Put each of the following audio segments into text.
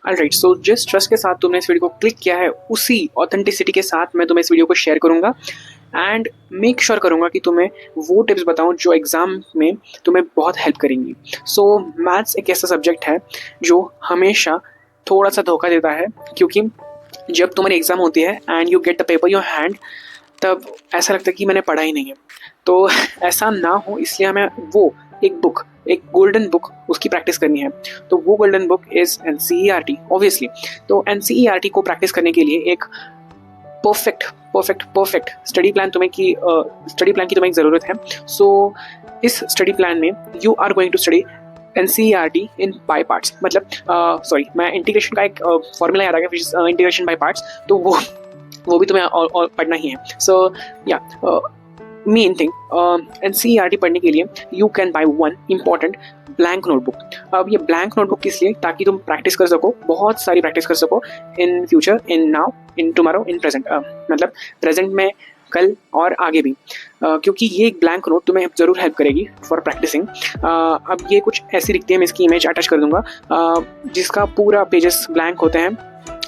Alright, सो जिस trust के साथ तुमने इस वीडियो को क्लिक किया है उसी ऑथेंटिसिटी के साथ मैं तुम्हें इस वीडियो को शेयर करूंगा एंड मेक श्योर करूंगा कि तुम्हें वो टिप्स बताऊं जो एग्ज़ाम में तुम्हें बहुत हेल्प करेंगी। सो मैथ्स एक ऐसा सब्जेक्ट है जो हमेशा थोड़ा सा धोखा देता है, क्योंकि जब तुम्हारी एग्ज़ाम होती है and you get the paper your hand, तब ऐसा लगता है कि मैंने पढ़ा ही नहीं है। तो ऐसा ना हो इसलिए हमें वो एक गोल्डन बुक उसकी प्रैक्टिस करनी है। तो वो golden book is NCERT obviously. तो NCERT को प्रैक्टिस करने के लिए एक परफेक्ट स्टडी प्लान की तुम्हें ज़रूरत है। सो इस स्टडी प्लान में you are going to study NCERT in by parts. मतलब मैं इंटीग्रेशन का एक फॉर्मूला याद आ गया, इंटीग्रेशन बाय पार्ट्स, तो वो भी तुम्हें और पढ़ना ही है। सो या मेन थिंग, NCERT पढ़ने के लिए you can by one important blank notebook. अब ये ब्लैंक नोटबुक किस लिए? ताकि तुम प्रैक्टिस कर सको, बहुत सारी प्रैक्टिस कर सको in future, in now, in tomorrow, in present. मतलब प्रेजेंट में, कल और आगे भी, क्योंकि ये एक ब्लैंक नोट तुम्हें ज़रूर हेल्प करेगी फॉर प्रैक्टिसिंग। अब ये कुछ ऐसी दिखती है, मैं इसकी इमेज अटैच कर दूंगा, जिसका पूरा पेजेस ब्लैंक होते हैं,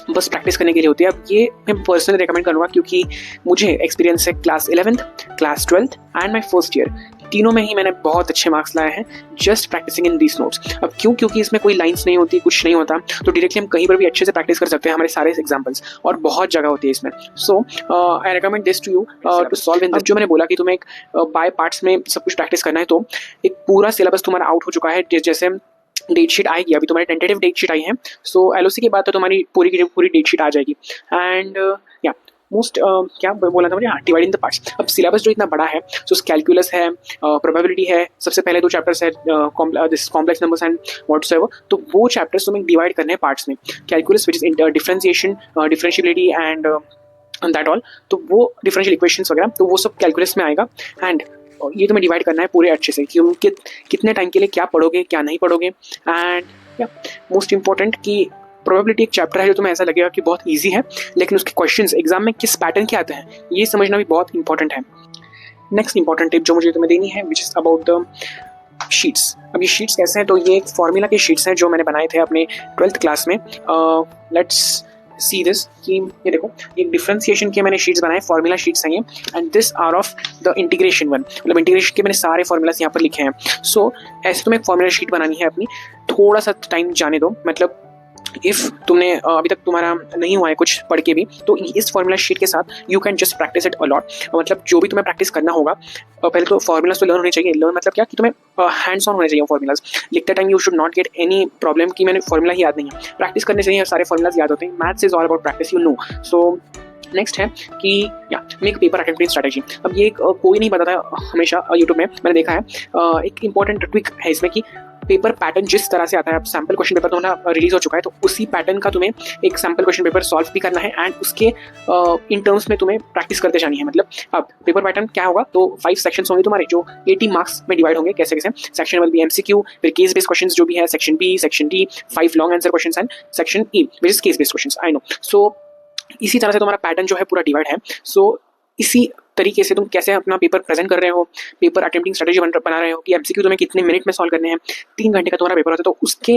बस प्रैक्टिस करने के लिए होती है। अब ये मैं पर्सनली रिकमेंड करूँगा क्योंकि मुझे एक्सपीरियंस है class 11th, class 12th and my first year, तीनों में ही मैंने बहुत अच्छे मार्क्स लाए हैं just practicing in these notes. अब क्योंकि इसमें कोई लाइंस नहीं होती, कुछ नहीं होता, तो डायरेक्टली हम कहीं पर भी अच्छे से प्रैक्टिस कर सकते हैं हमारे सारे एग्जाम्पल्स, और बहुत जगह होती है इसमें। So I recommend this to you to solve in. जो मैंने बोला कि तुम्हें एक बाय पार्ट्स में सब कुछ प्रैक्टिस करना है, तो एक पूरा सिलेबस तुम्हारा आउट हो चुका है। जैसे डेट शीट आएगी, अभी तुम्हारी टेंटेटिव डेट शीट आई है, सो LOC के बाद तो तुम्हारी पूरी की पूरी डेट शीट आ जाएगी। एंड या मोस्ट क्या बोला था मुझे, डिवाइड इन द पार्ट्स। अब सिलेबस जो इतना बड़ा है, सो कैलकुलस है, प्रोबेबिलिटी है, सबसे पहले 2 चैप्टर्स है, this complex numbers and whatsoever, तो वो चैप्टर्स तुम्हें डिवाइड करने हैं पार्ट्स में। Calculus which is differentiation, differentiability and that all, तो वो डिफरेंशियल इक्वेशंस वगैरह, तो वो सब कैलकुलस में आएगा। एंड ये तुम्हें डिवाइड करना है पूरे अच्छे से कि कितने टाइम के लिए क्या पढ़ोगे, क्या नहीं पढ़ोगे। एंड या मोस्ट इंपॉर्टेंट कि प्रोबेबिलिटी एक चैप्टर है जो तुम्हें ऐसा लगेगा कि बहुत ईजी है, लेकिन उसके क्वेश्चंस एग्जाम में किस पैटर्न के आते हैं ये समझना भी बहुत इंपॉर्टेंट है। नेक्स्ट इंपॉर्टेंट टिप जो मुझे तुम्हें देनी है, which is about the sheets. अब ये शीट्स कैसे हैं? तो ये एक फॉर्मूला के शीट्स हैं जो मैंने बनाए थे अपने 12th क्लास में। लेट्स सी दिस, कि ये देखो, एक डिफरेंशिएशन के मैंने शीट्स बनाए, फॉर्मूला शीट्स हैं ये, and this are of the integration one. मतलब इंटीग्रेशन के मैंने सारे फॉर्मूलास यहाँ पर लिखे हैं। सो ऐसे तुम्हें एक फॉर्मूला शीट बनानी है अपनी, थोड़ा सा टाइम जाने दो। मतलब इफ़ तुमने अभी तक तुम्हारा नहीं हुआ है कुछ पढ़ के भी, तो इस फॉर्मूला शीट के साथ you can just practice it a lot. मतलब जो भी तुम्हें प्रैक्टिस करना होगा, पहले तो फॉर्मूलाज तो लर्न होने चाहिए। लर्न मतलब क्या, कि तुम्हें हैंड्स ऑन होने चाहिए फॉर्मूलाज लिखते time. You should not get any problem कि मैंने फॉर्मूला ही याद नहीं है, प्रैक्टिस करने चाहिए, सारे फॉर्मूलाज याद होते हैं। Maths is all about practice, you know. So next है कि या मेक पेपर अटेम्प्टिंग स्ट्रैटेजी। अब ये कोई नहीं बताता हमेशा, यूट्यूब में मैंने देखा है। एक इंपॉर्टेंट ट्विक है इसमें कि पेपर पैटर्न जिस तरह से आता है, अब सैम्पल क्वेश्चन पेपर तुम्हारा रिलीज हो चुका है, तो उसी पैटर्न का तुम्हें एक सैम्पल क्वेश्चन पेपर सॉल्व भी करना है एंड उसके इन टर्म्स में तुम्हें प्रैक्टिस करते जानी है। मतलब अब पेपर पैटर्न क्या होगा, तो 5 सेक्शंस होंगे तुम्हारे जो 80 मार्क्स में डिवाइड होंगे। कैसे सेक्शन 1 भी MCQ, फिर केस बेस्ड क्वेश्चंस जो भी है, section B, section D, 5 long answer questions and section E which is case based questions, I know. So इसी तरह से तुम्हारा पैटर्न जो है पूरा डिवाइड है। सो इसी तरीके से तुम कैसे अपना पेपर प्रेजेंट कर रहे हो, पेपर अटेम्प्टिंग स्ट्रेटेजी बना रहे हो कि MCQ तुम्हें कितने मिनट में सॉल्व करने हैं। 3 घंटे का तुम्हारा पेपर होता है, तो उसके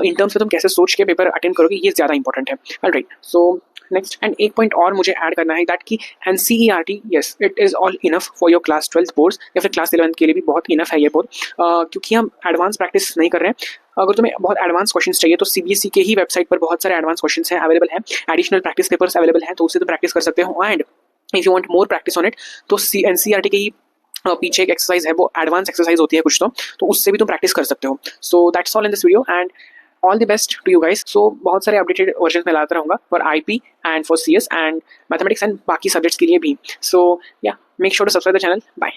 इन टर्म्स में तुम कैसे सोच के पेपर अटेम्प्ट करोगे, ये ज़्यादा इंपॉर्टेंट है। ऑलराइट, सो नेक्स्ट एंड एक पॉइंट और मुझे ऐड करना है, दैट कि NCERT yes it is all enough for your class 12th boards, या फिर क्लास 11th के लिए भी बहुत इनफ है ये बोर्ड, क्योंकि हम एडवांस प्रैक्टिस नहीं कर रहे हैं। अगर तुम्हें बहुत एडवांस क्वेश्चंस चाहिए तो CBSE के ही वेबसाइट पर बहुत सारे एडवांस क्वेश्चंस हैं, अवेलेबल हैं, एडिशनल प्रैक्टिस पेपर्स अवेलेबल हैं, तो उससे तुम प्रैक्टिस कर सकते हो। And if you want more practice on it, तो NCERT के ही पीछे एक एक्सरसाइज है, वो एडवांस एक्सरसाइज होती है कुछ, तो उससे भी तुम प्रैक्टिस कर सकते हो। So that's all in this video and all the best to you guys. So बहुत सारे अपडेटेड वर्जन में लाता रहूँगा for IP and for CS and mathematics and बाकी सब्जेक्ट्स के लिए भी। So yeah make sure to subscribe the channel. Bye.